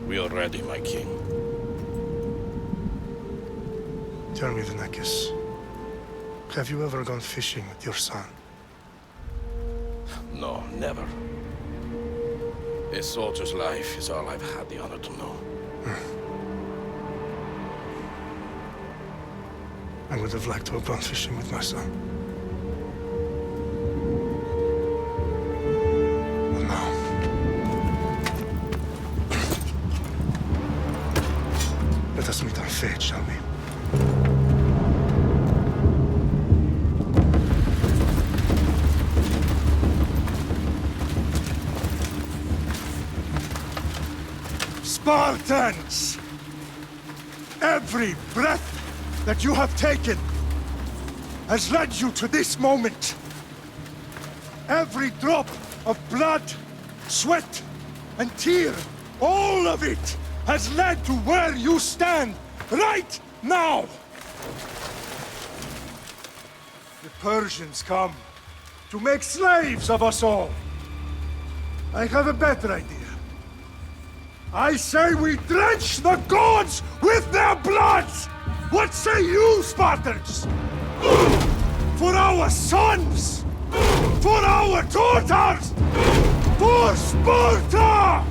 We are ready, my king. Tell me, Vinakis, have you ever gone fishing with your son? No, never. A soldier's life is all I've had the honor to know. I would have liked to have gone fishing with my son. But now... Let us meet our fate, shall we? Spartans! Every breath that you have taken has led you to this moment. Every drop of blood, sweat, and tear, all of it has led to where you stand right now. The Persians come to make slaves of us all. I have a better idea. I say we drench the gods with their bloods! What say you, Spartans? For our sons! For our daughters! For Sparta!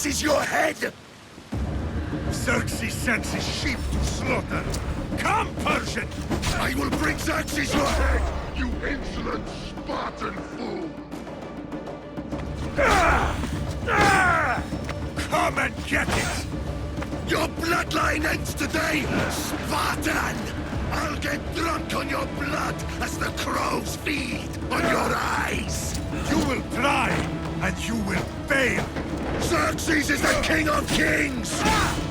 Xerxes your head! Xerxes sends his sheep to slaughter. Come, Persian! I will bring Xerxes your head, you insolent Spartan fool! Come and get it! Your bloodline ends today, Spartan! I'll get drunk on your blood as the crows feed on your eyes! You will try, and you will fail! Xerxes is the king of kings!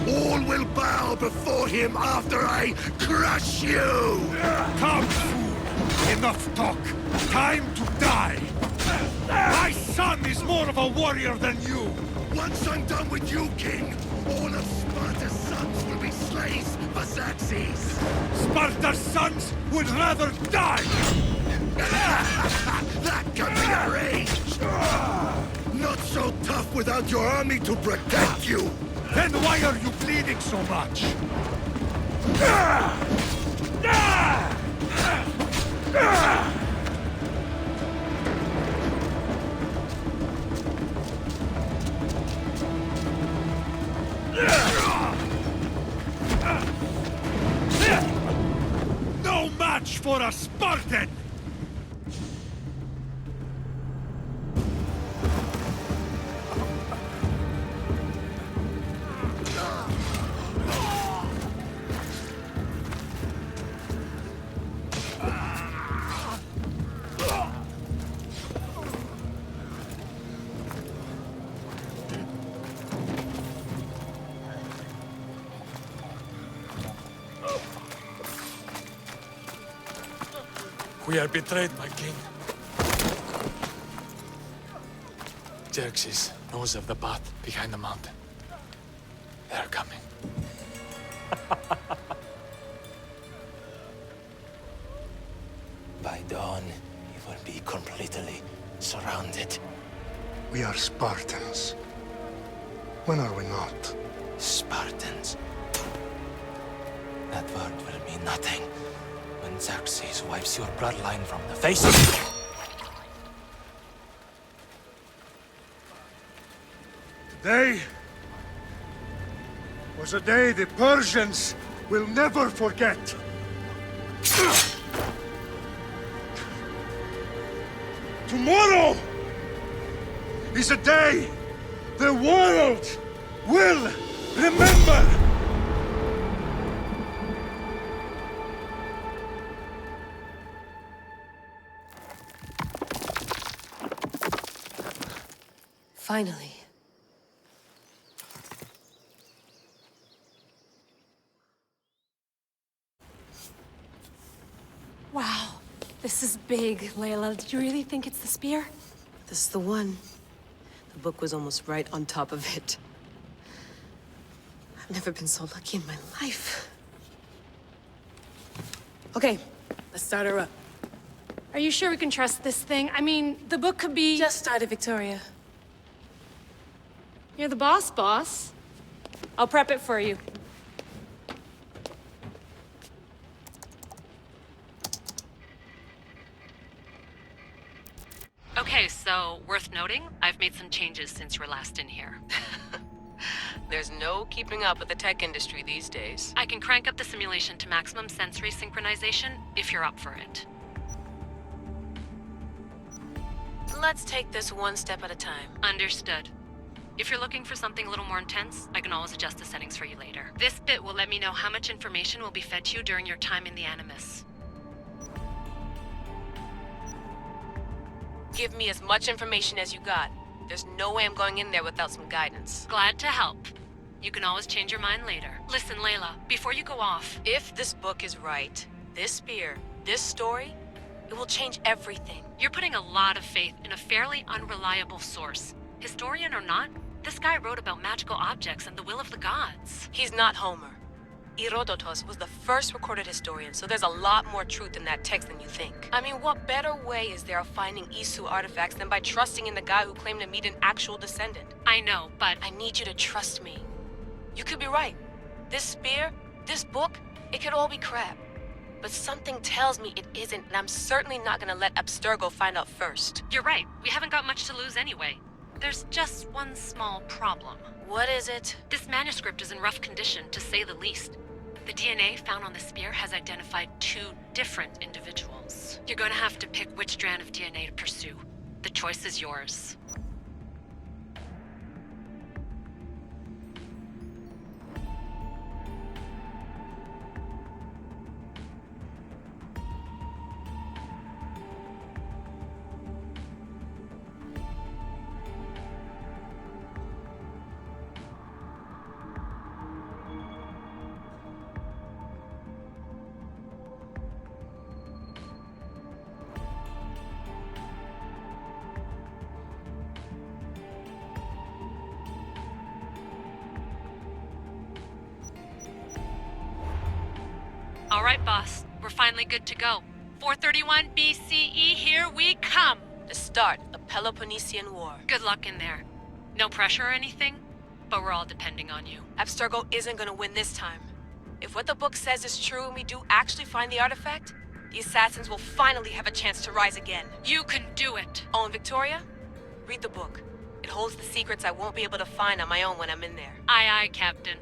All will bow before him after I crush you! Come, fool! Enough talk! Time to die! My son is more of a warrior than you! Once I'm done with you, king, all of Sparta's sons will be slaves for Xerxes! Sparta's sons would rather die! That can be arranged! Not so tough without your army to protect you! Then why are you bleeding so much? No match for a Spartan! We are betrayed, my king. Xerxes knows of the path behind the mountain. They are coming. By dawn, you will be completely surrounded. We are Spartans. When are we not? Spartans. That word will mean nothing when Xerxes wipes your bloodline from the face of the... Today was a day the Persians will never forget. Tomorrow is a day the world will remember. Finally. Wow, this is big, Layla. Did you really think it's the spear? This is the one. The book was almost right on top of it. I've never been so lucky in my life. Okay, let's start her up. Are you sure we can trust this thing? I mean, the book could be... Just started, Victoria. You're the boss. I'll prep it for you. Okay, so worth noting, I've made some changes since you were last in here. There's no keeping up with the tech industry these days. I can crank up the simulation to maximum sensory synchronization if you're up for it. Let's take this one step at a time. Understood. If you're looking for something a little more intense, I can always adjust the settings for you later. This bit will let me know how much information will be fed to you during your time in the Animus. Give me as much information as you got. There's no way I'm going in there without some guidance. Glad to help. You can always change your mind later. Listen, Layla, before you go off... If this book is right, this spear, this story, it will change everything. You're putting a lot of faith in a fairly unreliable source. Historian or not, this guy wrote about magical objects and the will of the gods. He's not Homer. Herodotus was the first recorded historian, so there's a lot more truth in that text than you think. I mean, what better way is there of finding Isu artifacts than by trusting in the guy who claimed to meet an actual descendant? I know, but... I need you to trust me. You could be right. This spear, this book, it could all be crap. But something tells me it isn't, and I'm certainly not gonna let Abstergo find out first. You're right. We haven't got much to lose anyway. There's just one small problem. What is it? This manuscript is in rough condition, to say the least. The DNA found on the spear has identified 2 different individuals. You're going to have to pick which strand of DNA to pursue. The choice is yours. All right, boss. We're finally good to go. 431 BCE, here we come! The start of Peloponnesian War. Good luck in there. No pressure or anything, but we're all depending on you. Abstergo isn't gonna win this time. If what the book says is true and we do actually find the artifact, the assassins will finally have a chance to rise again. You can do it! Oh, and Victoria? Read the book. It holds the secrets I won't be able to find on my own when I'm in there. Aye, aye, Captain.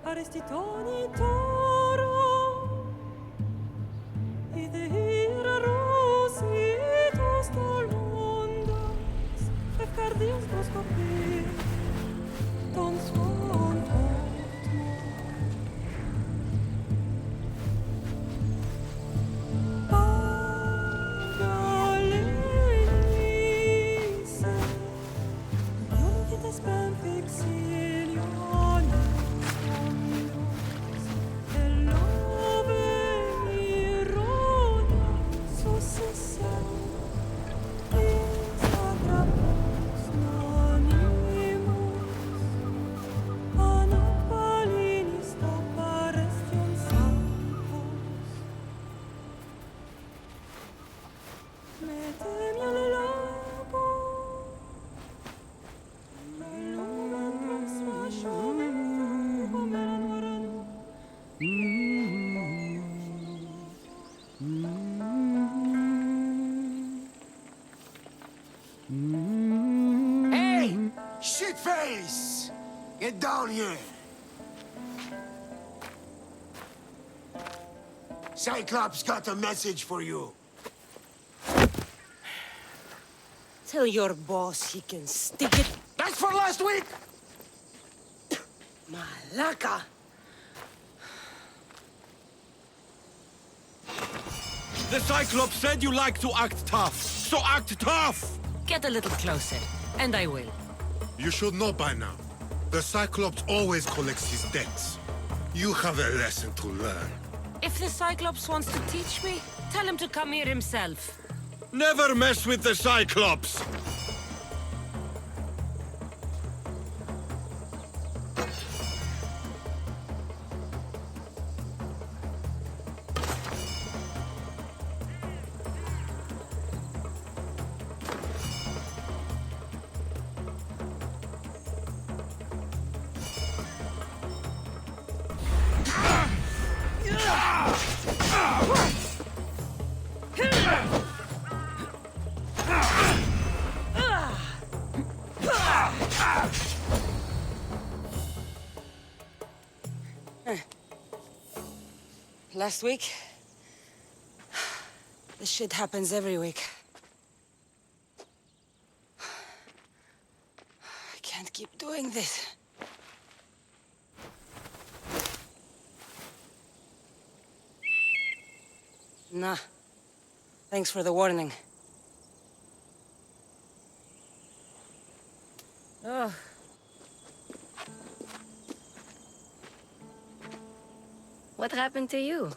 Arrestitoni toro, idehira rositos dolondas, efcardias dos copir, ton svon Pagalenice, non che te spem fixilione. Hey! Shitface! Get down here! Cyclops got a message for you. Tell your boss he can stick it. That's for last week! Malaka! The Cyclops said you like to act tough, so act tough! Get a little closer, and I will. You should know by now. The Cyclops always collects his debts. You have a lesson to learn. If the Cyclops wants to teach me, tell him to come here himself. Never mess with the Cyclops! Last week? This shit happens every week. I can't keep doing this. Nah. Thanks for the warning. Oh. What happened to you?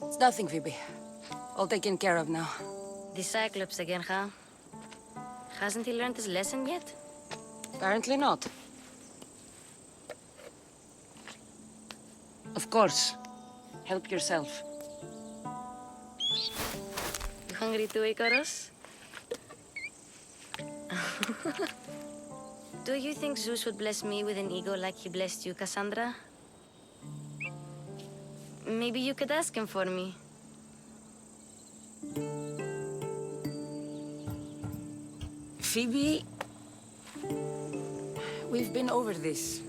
It's nothing, Phoebe. All taken care of now. The Cyclops again, huh? Hasn't he learned his lesson yet? Apparently not. Of course. Help yourself. You hungry too, Icarus? Do you think Zeus would bless me with an ego like he blessed you, Cassandra? Maybe you could ask him for me. Phoebe... We've been over this.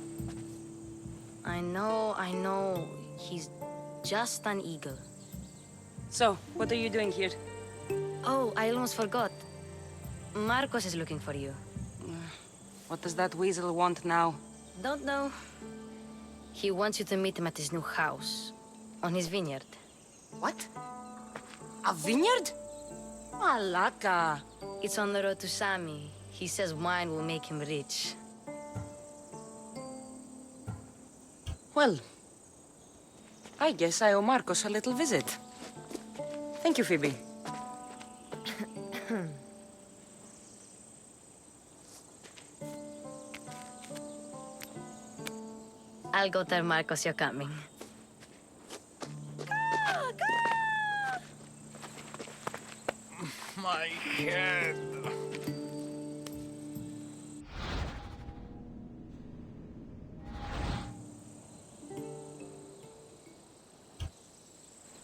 I know. He's just an eagle. So, what are you doing here? Oh, I almost forgot. Marcos is looking for you. What does that weasel want now? Don't know. He wants you to meet him at his new house. On his vineyard. What? A vineyard? Malaka. It's on the road to Sami. He says wine will make him rich. Well, I guess I owe Marcos a little visit. Thank you, Phoebe. I'll go tell Marcos you're coming. My head.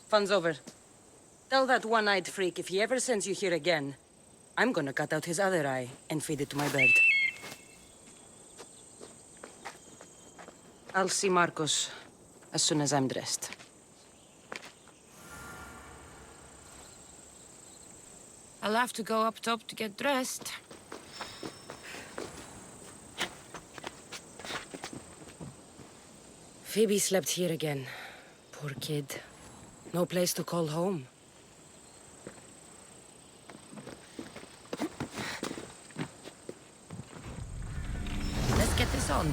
Fun's over. Tell that one-eyed freak if he ever sends you here again, I'm gonna cut out his other eye and feed it to my bird. I'll see Marcos as soon as I'm dressed. I'll have to go up top to get dressed. Phoebe slept here again. Poor kid. No place to call home. Let's get this on.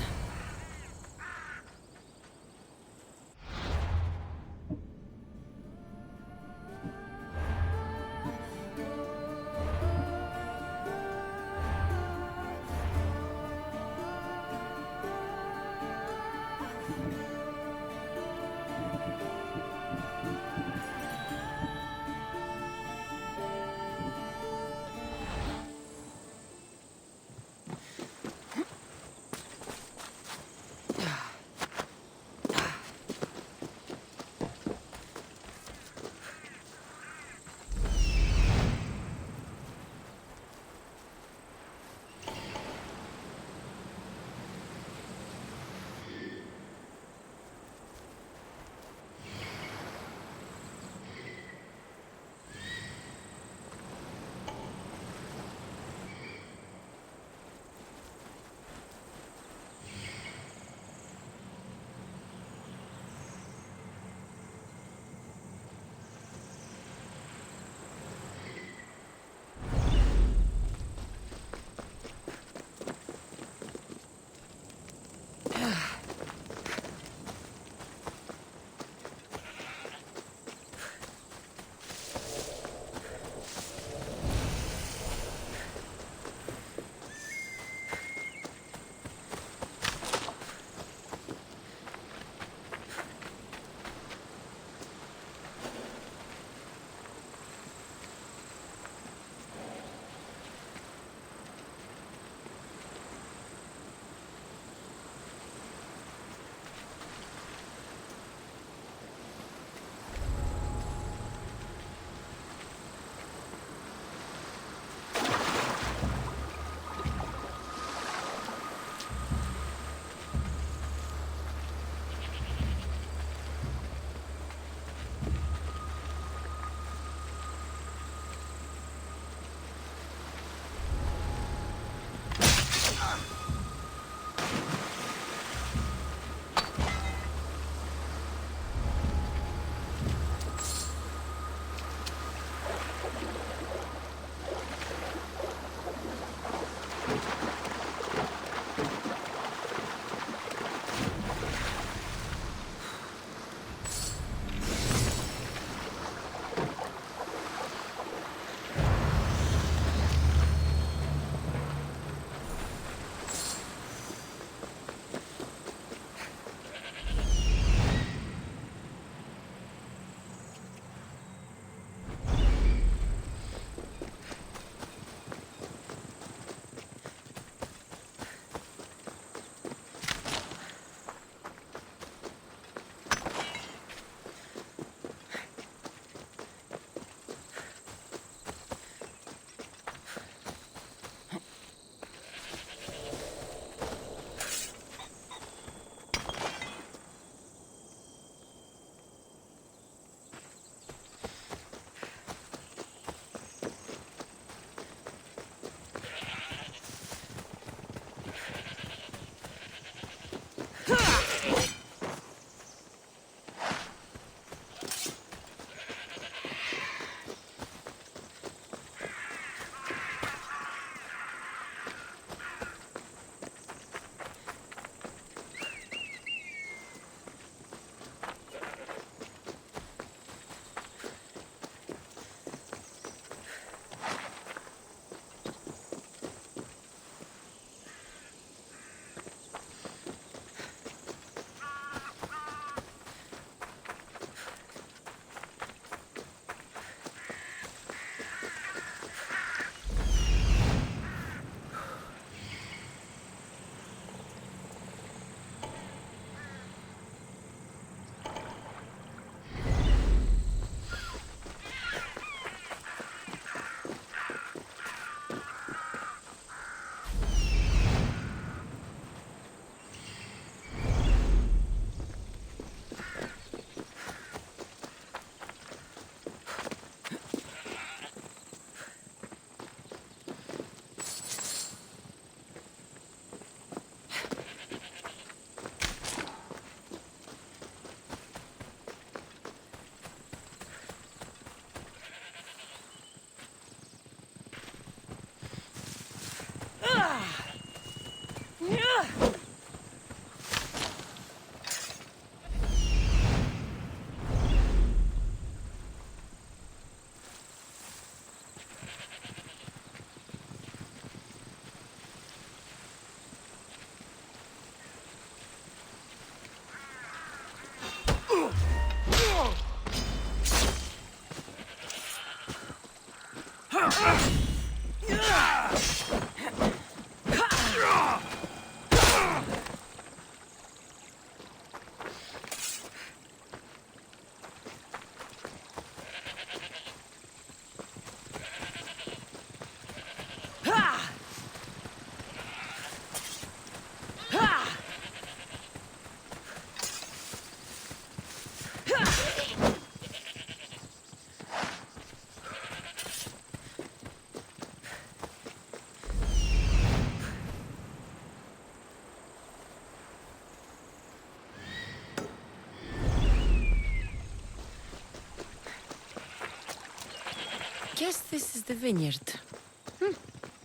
guess this is the vineyard.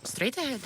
Straight ahead.